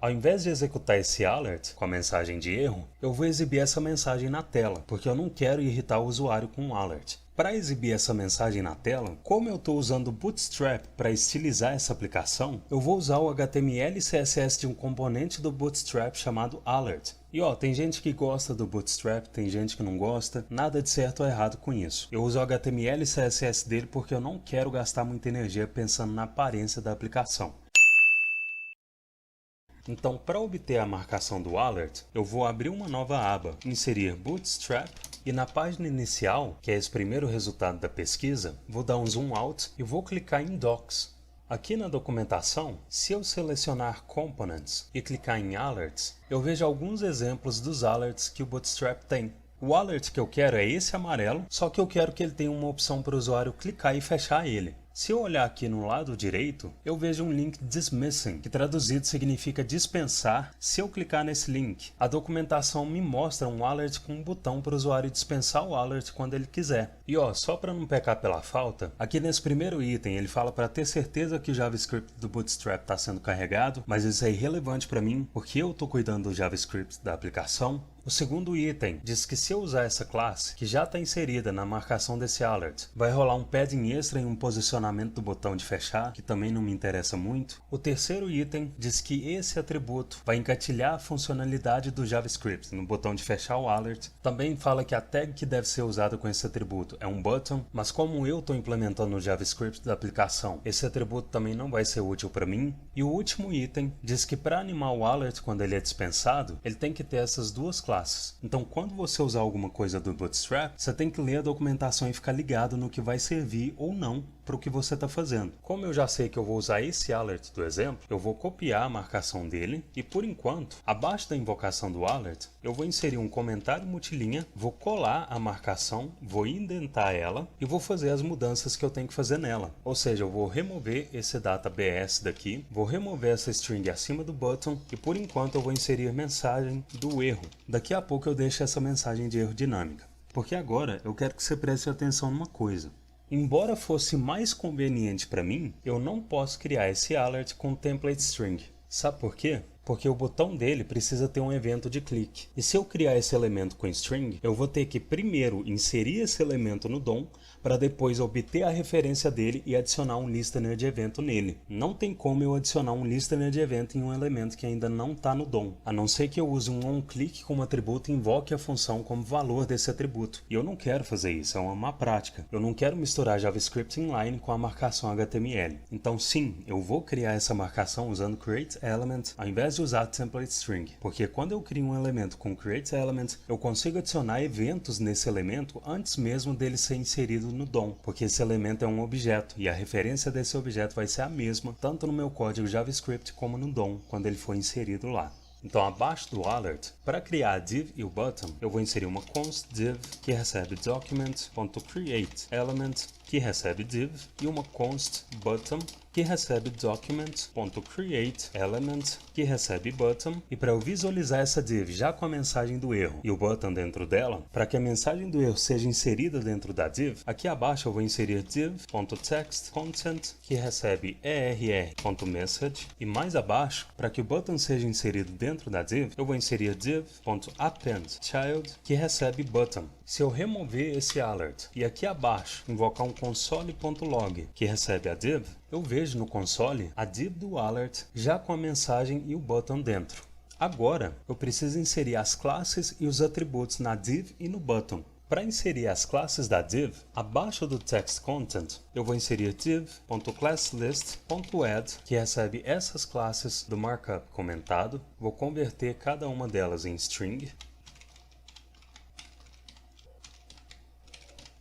Ao invés de executar esse alert com a mensagem de erro, eu vou exibir essa mensagem na tela, porque eu não quero irritar o usuário com um alert. Para exibir essa mensagem na tela, como eu estou usando o Bootstrap para estilizar essa aplicação, eu vou usar o HTML e CSS de um componente do Bootstrap chamado Alert. E ó, tem gente que gosta do Bootstrap, tem gente que não gosta, nada de certo ou errado com isso. Eu uso o HTML e CSS dele porque eu não quero gastar muita energia pensando na aparência da aplicação. Então, para obter a marcação do alert, eu vou abrir uma nova aba, inserir Bootstrap, e na página inicial, que é esse primeiro resultado da pesquisa, vou dar um zoom out e vou clicar em Docs. Aqui na documentação, se eu selecionar Components e clicar em Alerts, eu vejo alguns exemplos dos alerts que o Bootstrap tem. O alert que eu quero é esse amarelo, só que eu quero que ele tenha uma opção para o usuário clicar e fechar ele. Se eu olhar aqui no lado direito, eu vejo um link dismissing, que traduzido significa dispensar. Se eu clicar nesse link, a documentação me mostra um alert com um botão para o usuário dispensar o alert quando ele quiser. E ó, só para não pecar pela falta, aqui nesse primeiro item ele fala para ter certeza que o JavaScript do Bootstrap está sendo carregado, mas isso é irrelevante para mim, porque eu estou cuidando do JavaScript da aplicação. O segundo item diz que se eu usar essa classe, que já está inserida na marcação desse alert, vai rolar um padding extra em um posicionamento do botão de fechar, que também não me interessa muito. O terceiro item diz que esse atributo vai engatilhar a funcionalidade do JavaScript no botão de fechar o alert. Também fala que a tag que deve ser usada com esse atributo é um button, mas como eu estou implementando o JavaScript da aplicação, esse atributo também não vai ser útil para mim. E o último item diz que para animar o alert quando ele é dispensado, ele tem que ter essas duas classes. Então, quando você usar alguma coisa do Bootstrap, você tem que ler a documentação e ficar ligado no que vai servir ou não para o que você está fazendo. Como eu já sei que eu vou usar esse alert do exemplo, eu vou copiar a marcação dele e, por enquanto, abaixo da invocação do alert, eu vou inserir um comentário multilinha, vou colar a marcação, vou indentar ela e vou fazer as mudanças que eu tenho que fazer nela. Ou seja, eu vou remover esse data BS daqui, vou remover essa string acima do button e, por enquanto, eu vou inserir mensagem do erro. Daqui a pouco eu deixo essa mensagem de erro dinâmica, porque agora eu quero que você preste atenção numa coisa. Embora fosse mais conveniente para mim, eu não posso criar esse alert com template string. Sabe por quê? Porque o botão dele precisa ter um evento de clique. E se eu criar esse elemento com string, eu vou ter que primeiro inserir esse elemento no DOM, para depois obter a referência dele e adicionar um listener de evento nele. Não tem como eu adicionar um listener de evento em um elemento que ainda não está no DOM, a não ser que eu use um onClick como atributo e invoque a função como valor desse atributo. E eu não quero fazer isso, é uma má prática. Eu não quero misturar JavaScript inline com a marcação HTML. Então sim, eu vou criar essa marcação usando createElement ao invés de usar template string, porque quando eu crio um elemento com createElement, eu consigo adicionar eventos nesse elemento antes mesmo dele ser inserido no DOM, porque esse elemento é um objeto e a referência desse objeto vai ser a mesma tanto no meu código JavaScript como no DOM quando ele for inserido lá. Então, abaixo do alert, para criar a div e o button, eu vou inserir uma const div que recebe document.createElement que recebe div e uma const button que recebe document.createElement que recebe button. E para eu visualizar essa div já com a mensagem do erro e o button dentro dela, para que a mensagem do erro seja inserida dentro da div, aqui abaixo eu vou inserir div.textContent que recebe err.message e mais abaixo, para que o button seja inserido dentro da div, eu vou inserir div.appendChild que recebe button. Se eu remover esse alert e aqui abaixo invocar um console.log que recebe a div, eu vejo no console a div do alert já com a mensagem e o button dentro. Agora eu preciso inserir as classes e os atributos na div e no button. Para inserir as classes da div, abaixo do text content, eu vou inserir div.classlist.add, que recebe essas classes do markup comentado. Vou converter cada uma delas em string.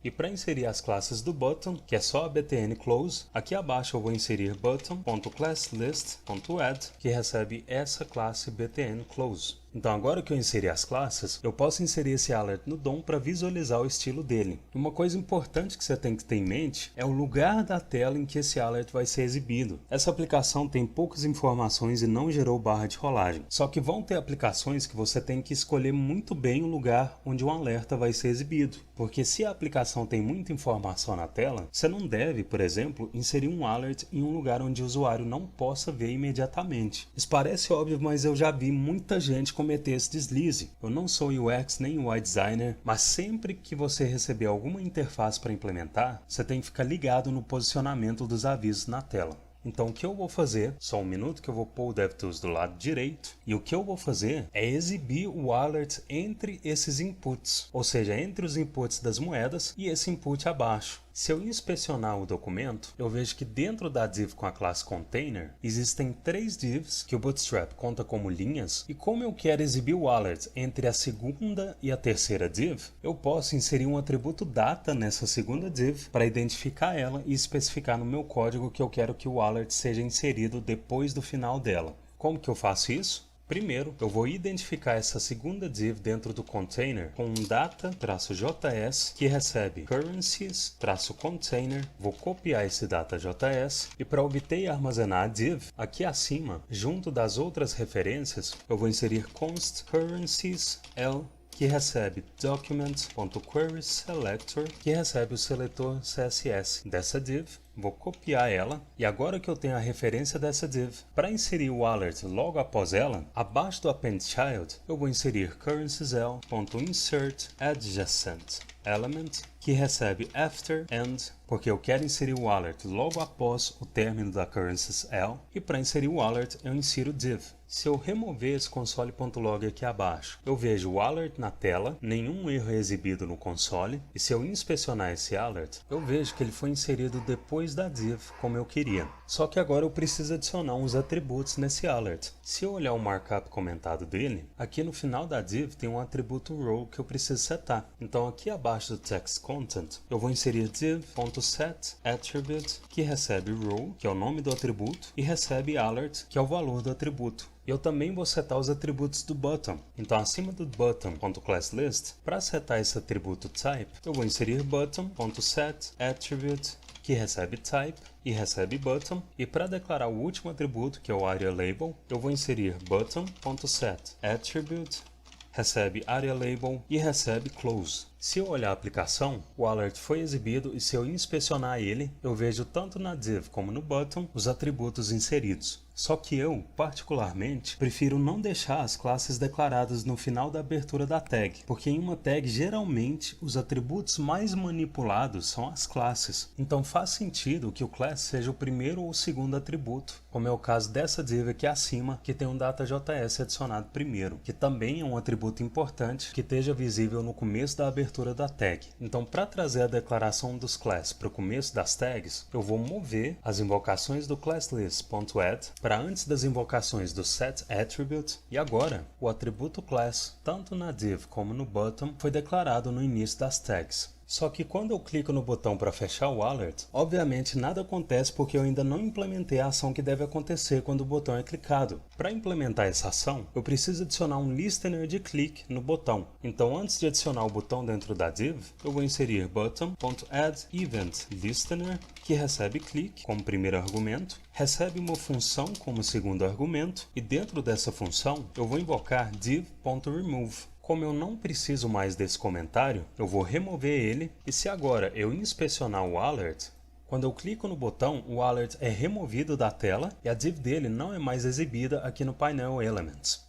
E para inserir as classes do button, que é só a btn close, aqui abaixo eu vou inserir button.classlist.add, que recebe essa classe btn close. Então agora que eu inseri as classes, eu posso inserir esse alert no DOM para visualizar o estilo dele. Uma coisa importante que você tem que ter em mente é o lugar da tela em que esse alert vai ser exibido. Essa aplicação tem poucas informações e não gerou barra de rolagem. Só que vão ter aplicações que você tem que escolher muito bem o lugar onde um alerta vai ser exibido. Porque se a aplicação tem muita informação na tela, você não deve, por exemplo, inserir um alert em um lugar onde o usuário não possa ver imediatamente. Isso parece óbvio, mas eu já vi muita gente cometer esse deslize. Eu não sou UX nem UI designer, mas sempre que você receber alguma interface para implementar, você tem que ficar ligado no posicionamento dos avisos na tela. Então o que eu vou fazer, só um minuto que eu vou pôr o DevTools do lado direito, e o que eu vou fazer é exibir o alert entre esses inputs, ou seja, entre os inputs das moedas e esse input abaixo. Se eu inspecionar o documento, eu vejo que dentro da div com a classe Container, existem 3 divs que o Bootstrap conta como linhas, e como eu quero exibir o alert entre a segunda e a terceira div, eu posso inserir um atributo data nessa segunda div para identificar ela e especificar no meu código que eu quero que o alert seja inserido depois do final dela. Como que eu faço isso? Primeiro, eu vou identificar essa segunda div dentro do container com um data-js que recebe currencies-container. Vou copiar esse data.js e para obter e armazenar a div, aqui acima, junto das outras referências, eu vou inserir const currencies-l que recebe document.querySelector, que recebe o seletor CSS dessa div. Vou copiar ela e agora que eu tenho a referência dessa div, para inserir o alert logo após ela, abaixo do append child, eu vou inserir currencesl.insertAdjacent element, que recebe after end, porque eu quero inserir o alert logo após o término da currencesl, e para inserir o alert eu insiro div. Se eu remover esse console.log aqui abaixo, eu vejo o alert na tela, nenhum erro é exibido no console, e se eu inspecionar esse alert, eu vejo que ele foi inserido depois da div, como eu queria. Só que agora eu preciso adicionar uns atributos nesse alert. Se eu olhar o markup comentado dele, aqui no final da div tem um atributo row que eu preciso setar. Então aqui abaixo do text content, eu vou inserir div.setAttribute, que recebe row, que é o nome do atributo, e recebe alert, que é o valor do atributo. Eu também vou setar os atributos do button. Então, acima do button.classList, para setar esse atributo type, eu vou inserir button.setAttribute, que recebe type e recebe button. E para declarar o último atributo, que é o AreaLabel, eu vou inserir button.setAttribute, recebe AreaLabel e recebe close. Se eu olhar a aplicação, o alert foi exibido e se eu inspecionar ele, eu vejo tanto na div como no button os atributos inseridos. Só que eu, particularmente, prefiro não deixar as classes declaradas no final da abertura da tag, porque em uma tag, geralmente, os atributos mais manipulados são as classes. Então faz sentido que o class seja o primeiro ou o segundo atributo, como é o caso dessa div aqui acima, que tem um data.js adicionado primeiro, que também é um atributo importante que esteja visível no começo da abertura da tag. Então, para trazer a declaração dos class para o começo das tags, eu vou mover as invocações do classList.add para antes das invocações do setAttribute, e agora o atributo class, tanto na div como no button, foi declarado no início das tags. Só que quando eu clico no botão para fechar o alert, obviamente nada acontece porque eu ainda não implementei a ação que deve acontecer quando o botão é clicado. Para implementar essa ação, eu preciso adicionar um listener de clique no botão. Então antes de adicionar o botão dentro da div, eu vou inserir button.addEventListener, que recebe clique como primeiro argumento, recebe uma função como segundo argumento, e dentro dessa função eu vou invocar div.remove. Como eu não preciso mais desse comentário, eu vou remover ele, e se agora eu inspecionar o alert, quando eu clico no botão, o alert é removido da tela e a div dele não é mais exibida aqui no painel Elements.